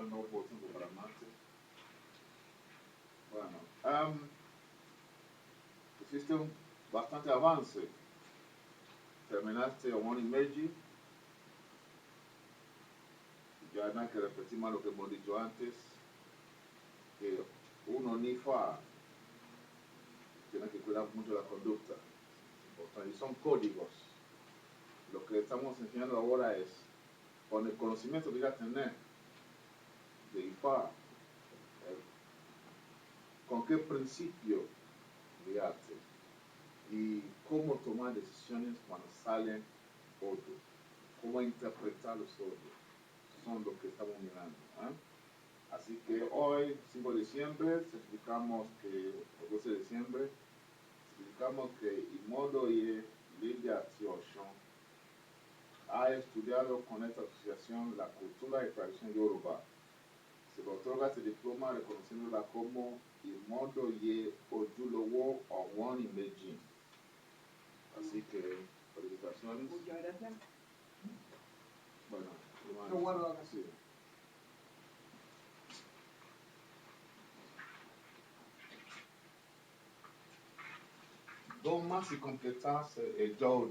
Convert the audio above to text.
no puedo tiempo para martes. Bueno, hiciste bastante avance. Terminaste Omoni Meji. Ya no hay que repetir más lo que hemos dicho antes. Que uno ni fa tiene que cuidar mucho la conducta. Y son códigos. Lo que estamos enseñando ahora es, con el conocimiento que ya tenés de IFA, con qué principio guiarte y cómo tomar decisiones cuando salen otros, cómo interpretar los otros, son lo que estamos mirando. Así que hoy, 5 de diciembre, certificamos que, el 12 de diciembre, certificamos que el modo y de acción ha estudiado con esta asociación la cultura y tradición yoruba. Se le otorga este diploma reconociéndola como Imodo Ye Ojulowo Owon Imeji. Así que, felicitaciones. Muchas gracias. Bueno, Lo guardo acá. sí. Dos más y completas el Jojo.